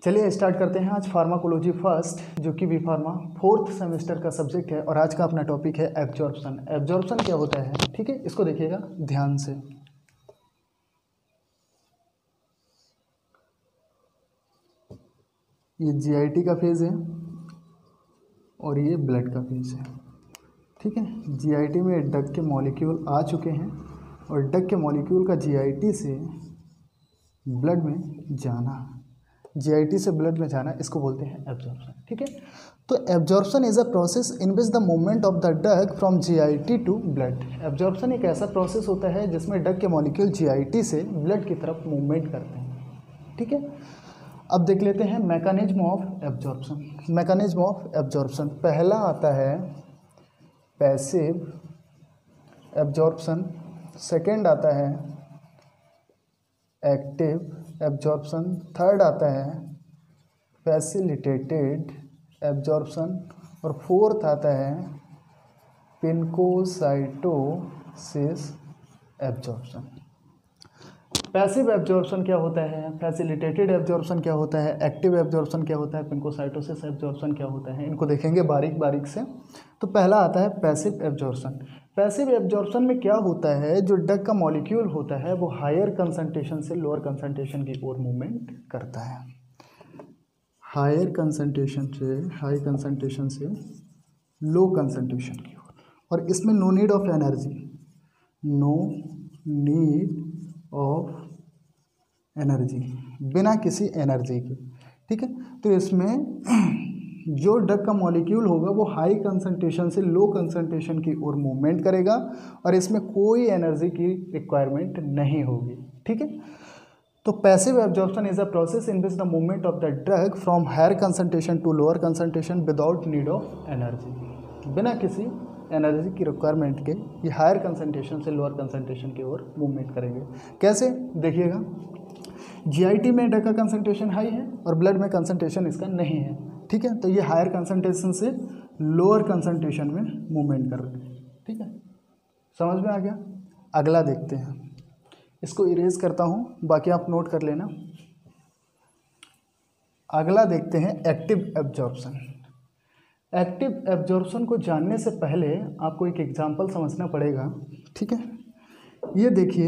चलिए स्टार्ट करते हैं आज फार्माकोलॉजी फर्स्ट, जो कि बी फार्मा 4th सेमेस्टर का सब्जेक्ट है। और आज का अपना टॉपिक है एब्जॉर्प्शन। एब्जॉर्प्शन क्या होता है, ठीक है, इसको देखिएगा ध्यान से। ये जीआईटी का फेज है और ये ब्लड का फेज है, ठीक है। जीआईटी में ड्रग के मॉलिक्यूल आ चुके हैं और ड्रग के मॉलिक्यूल का जीआईटी से ब्लड में जाना, जीआईटी से ब्लड में जाना, इसको बोलते हैं एब्जॉर्प्शन, ठीक है। तो absorption is a process in which the movement of the drug from GIT to blood. Absorption एक ऐसा प्रोसेस होता है जिसमें ड्रग के मॉलिक्यूल जीआईटी से ब्लड की तरफ मूवमेंट करते हैं, ठीक है। अब देख लेते हैं mechanism of absorption. Mechanism of absorption, पहला आता है पैसिव एब्जॉर्प्शन, सेकेंड आता है एक्टिव एब्जॉर्प्शन, थर्ड आता है फैसिलिटेटेड एब्जॉर्प्शन और फोर्थ आता है पिनकोसाइटोसिस एब्जॉर्प्शन। पैसिव एब्जॉर्प्शन क्या होता है, फैसिलिटेटेड एब्जॉर्प्शन क्या होता है, एक्टिव एब्जॉर्प्शन क्या होता है, पिनकोसाइटोसिस एब्जॉर्प्शन क्या होता है, इनको देखेंगे बारीक बारीक से। तो पहला आता है पैसिव एब्जॉर्प्शन। पैसिव एब्जॉर्प्शन में क्या होता है, जो ड्रग का मॉलिक्यूल होता है वो हायर कंसंट्रेशन से लोअर कंसंट्रेशन की ओर मूवमेंट करता है। हायर कंसंट्रेशन से हाई कंसंट्रेशन से लो कंसंट्रेशन की ओर, और इसमें no need of energy, no need of energy, बिना किसी एनर्जी के, ठीक है। तो इसमें जो ड्रग का मॉलिक्यूल होगा वो हाई कंसंट्रेशन से लो कंसंट्रेशन की ओर मूवमेंट करेगा और इसमें कोई एनर्जी की रिक्वायरमेंट नहीं होगी, ठीक है। तो passive absorption is a process in which the movement of the drug from higher concentration to lower concentration without need of energy, बिना किसी एनर्जी की रिक्वायरमेंट के ये हायर कंसंट्रेशन से लोअर कंसंट्रेशन की ओर मूवमेंट करेंगे। कैसे, देखिएगा, जीआईटी में ड्रग का कंसंट्रेशन हाई है और ब्लड में कंसंट्रेशन इसका नहीं है, ठीक है। तो ये हायर कंसंट्रेशन से लोअर कंसंट्रेशन में मूवमेंट कर रहे हैं, ठीक है। समझ में आ गया। अगला देखते हैं, इसको इरेज करता हूँ, बाकी आप नोट कर लेना। अगला देखते हैं एक्टिव एब्जॉर्प्शन। एक्टिव एब्जॉर्प्शन को जानने से पहले आपको एक एग्जांपल समझना पड़ेगा, ठीक है। ये देखिए,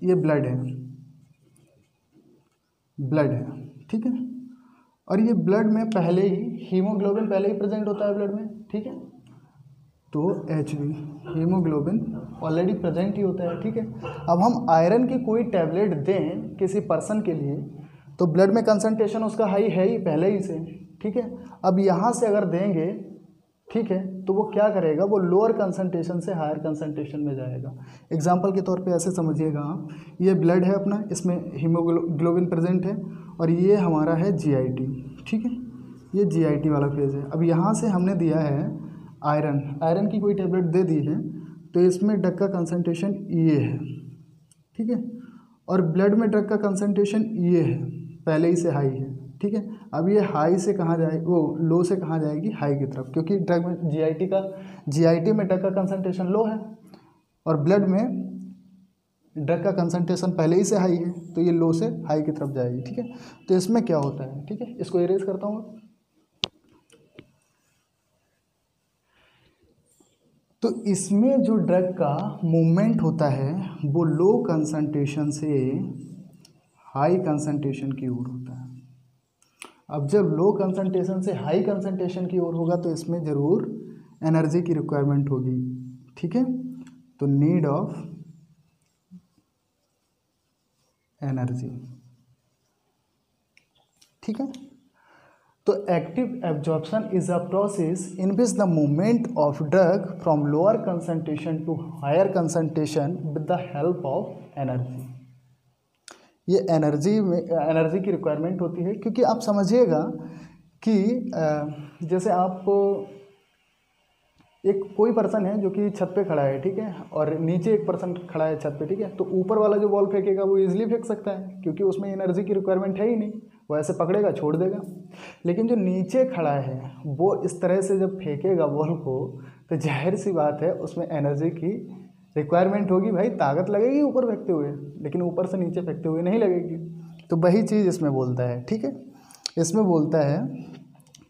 ये ब्लड है, ब्लड है, ठीक है। और ये ब्लड में पहले ही हीमोग्लोबिन पहले ही प्रेजेंट होता है ब्लड में, ठीक है। तो HB हीमोग्लोबिन ऑलरेडी प्रेजेंट ही होता है, ठीक है। अब हम आयरन की कोई टैबलेट दें किसी पर्सन के लिए तो ब्लड में कंसंट्रेशन उसका हाई है ही पहले ही से, ठीक है। अब यहाँ से अगर देंगे, ठीक है, तो वो क्या करेगा, वो लोअर कंसंट्रेशन से हायर कंसंट्रेशन में जाएगा। एग्जांपल के तौर पे ऐसे समझिएगा आप, ये ब्लड है अपना, इसमें हीमोग्लोबिन प्रेजेंट है और ये हमारा है जीआईटी, ठीक है। ये जीआईटी वाला फेज है। अब यहाँ से हमने दिया है आयरन, आयरन की कोई टेबलेट दे दी है तो इसमें ड्रग का कंसंट्रेशन ये है, ठीक है। और ब्लड में ड्रग का कंसंट्रेशन ये है, पहले ही से हाई है, ठीक है। अब ये हाई से कहाँ जाए, वो लो से कहाँ जाएगी, हाई की तरफ, क्योंकि ड्रग में जीआईटी में ड्रग का कंसंट्रेशन लो है और ब्लड में ड्रग का कंसंट्रेशन पहले ही से हाई है, तो ये लो से हाई की तरफ जाएगी, ठीक है। तो इसमें क्या होता है, ठीक है, इसको इरेज करता हूँ। तो इसमें जो ड्रग का मूवमेंट होता है वो लो कंसंट्रेशन से हाई कंसंट्रेशन की ओर होता है। अब जब लो कंसंट्रेशन से हाई कंसंट्रेशन की ओर होगा तो इसमें ज़रूर एनर्जी की रिक्वायरमेंट होगी, ठीक है। तो नीड ऑफ एनर्जी, ठीक है। तो active absorption is a process in which the movement of drug from lower concentration to higher concentration with the help of energy. ये एनर्जी की रिक्वायरमेंट होती है, क्योंकि आप समझिएगा कि जैसे आप एक कोई पर्सन है जो कि छत पे खड़ा है, ठीक है, और नीचे एक पर्सन खड़ा है छत पे, ठीक है। तो ऊपर वाला जो बॉल फेंकेगा वो इजीली फेंक सकता है क्योंकि उसमें एनर्जी की रिक्वायरमेंट है ही नहीं, वो ऐसे पकड़ेगा छोड़ देगा। लेकिन जो नीचे खड़ा है वो इस तरह से जब फेंकेगा बॉल को तो जाहिर सी बात है उसमें एनर्जी की रिक्वायरमेंट होगी, भाई ताकत लगेगी ऊपर फेंकते हुए, लेकिन ऊपर से नीचे फेंकते हुए नहीं लगेगी। तो वही चीज़ इसमें बोलता है, ठीक है। इसमें बोलता है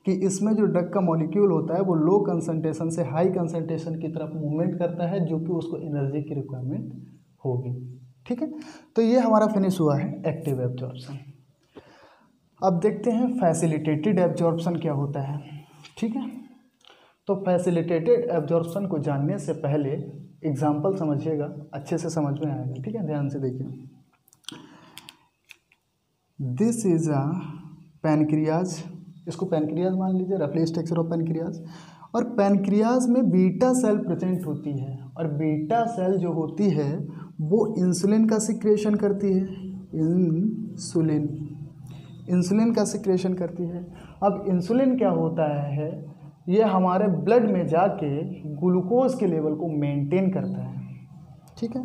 कि इसमें जो ड्रग का मॉलिक्यूल होता है वो लो कंसंट्रेशन से हाई कंसंट्रेशन की तरफ मूवमेंट करता है, जो कि उसको एनर्जी की रिक्वायरमेंट होगी, ठीक है। तो ये हमारा फिनिश हुआ है एक्टिव एब्जॉर्प्शन। अब देखते हैं फैसिलिटेटेड एब्जॉर्प्शन क्या होता है, ठीक है। तो फैसिलिटेटेड एब्जॉर्प्शन को जानने से पहले एग्जाम्पल समझिएगा, अच्छे से समझ में आएगा, ठीक है। ध्यान से देखिए, दिस इज अ पैनक्रियाज, इसको पैनक्रियाज मान लीजिए, रफली स्ट्रक्चर ऑफ पैनक्रियाज। और पैनक्रियाज में बीटा सेल प्रेजेंट होती है, और बीटा सेल जो होती है वो इंसुलिन का सिक्रेशन करती है, इंसुलिन का सिक्रेशन करती है। अब इंसुलिन क्या होता है, ये हमारे ब्लड में जाके ग्लूकोज के लेवल को मेंटेन करता है, ठीक है।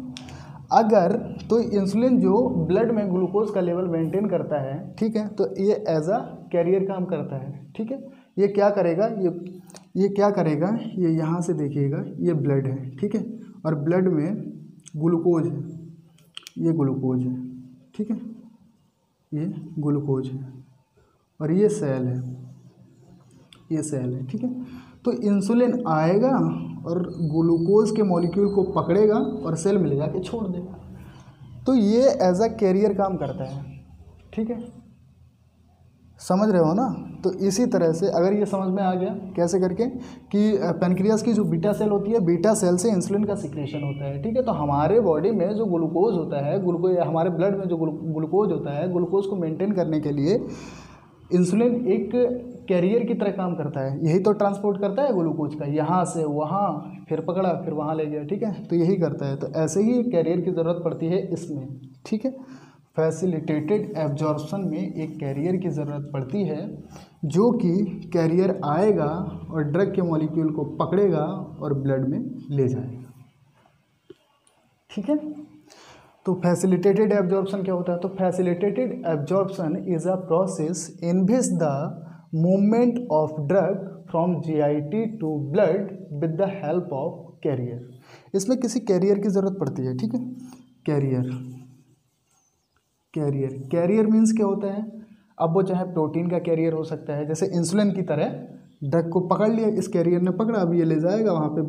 अगर तो इंसुलिन जो ब्लड में ग्लूकोज का लेवल मेंटेन करता है, ठीक है, तो ये एज अ कैरियर काम करता है, ठीक है। ये क्या करेगा, ये क्या करेगा, ये यहाँ से देखिएगा, ये ब्लड है, ठीक है, और ब्लड में ग्लूकोज है, ये ग्लूकोज है, ठीक है, ये ग्लूकोज है, और ये सेल है, ये सेल है, ठीक है। तो इंसुलिन आएगा और ग्लूकोज के मॉलिक्यूल को पकड़ेगा और सेल में ले जाके छोड़ देगा। तो ये एज अ कैरियर काम करता है, ठीक है, समझ रहे हो ना। तो इसी तरह से अगर ये समझ में आ गया कैसे करके कि पैनक्रियाज की जो बीटा सेल होती है, बीटा सेल से इंसुलिन का सिक्रेशन होता है, ठीक है। तो हमारे बॉडी में जो ग्लूकोज होता है, ग्लूकोज हमारे ब्लड में जो ग्लूकोज होता है, ग्लूकोज को मेंटेन करने के लिए इंसुलिन एक कैरियर की तरह काम करता है। यही तो ट्रांसपोर्ट करता है ग्लूकोज का, यहाँ से वहाँ, फिर पकड़ा, फिर वहाँ ले गया, ठीक है। तो यही करता है। तो ऐसे ही एक कैरियर की ज़रूरत पड़ती है इसमें, ठीक है। फैसिलिटेटेड एब्जॉर्प्शन में एक कैरियर की ज़रूरत पड़ती है, जो कि कैरियर आएगा और ड्रग के मॉलिक्यूल को पकड़ेगा और ब्लड में ले जाएगा, ठीक है। तो फैसिलिटेटेड एब्जॉर्प्शन क्या होता है, तो facilitated absorption is a process in which the movement of drug from GIT to blood with the help of carrier. इसमें किसी कैरियर की ज़रूरत पड़ती है, ठीक है। कैरियर मीन्स क्या होता है, अब वो चाहे प्रोटीन का कैरियर हो सकता है, जैसे इंसुलिन की तरह ड्रग को पकड़ लिया, इस कैरियर ने पकड़ा, अब ये ले जाएगा वहाँ पे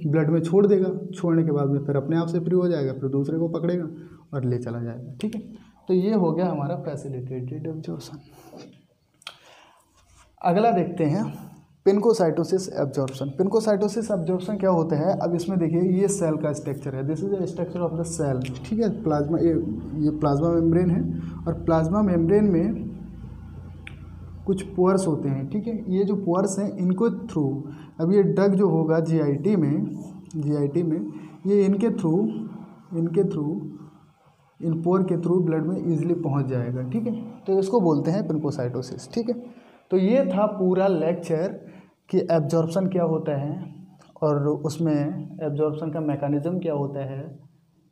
ब्लड में छोड़ देगा, छोड़ने के बाद में फिर अपने आप से फ्री हो जाएगा, फिर दूसरे को पकड़ेगा और ले चला जाएगा, ठीक है। तो ये हो गया हमारा फैसिलिटेटेड एब्जॉर्प्शन। अगला देखते हैं पिनकोसाइटोसिस एब्जॉर्प्शन। पिनकोसाइटोसिस एब्जॉर्प्शन क्या होता है, अब इसमें देखिए ये सेल का स्ट्रक्चर है, this is the structure of the cell, ठीक है। प्लाज्मा, ये प्लाज्मा मेम्ब्रेन है, और प्लाज्मा मेम्ब्रेन में कुछ पोर्स होते हैं, ठीक है। ये जो पोर्स हैं इनको थ्रू, अब ये ड्रग जो होगा जीआईटी में ये इनके थ्रू इन पोर के थ्रू ब्लड में इजीली पहुंच जाएगा, ठीक है। तो इसको बोलते हैं पिनकोसाइटोसिस, ठीक है। तो ये था पूरा लेक्चर कि एब्जॉर्प्शन क्या होता है और उसमें एब्जॉर्प्शन का मैकेनिज्म क्या होता है,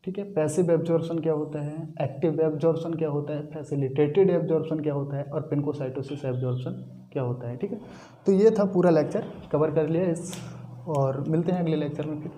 ठीक है। पैसिव एब्जॉर्प्शन क्या होता है, एक्टिव एब्जॉर्प्शन क्या होता है, फैसिलिटेटेड एब्जॉर्प्शन क्या होता है, और पिनकोसाइटोसिस एब्जॉर्प्शन क्या होता है, ठीक है। तो ये था पूरा लेक्चर, कवर कर लिया और मिलते हैं अगले लेक्चर में फिर।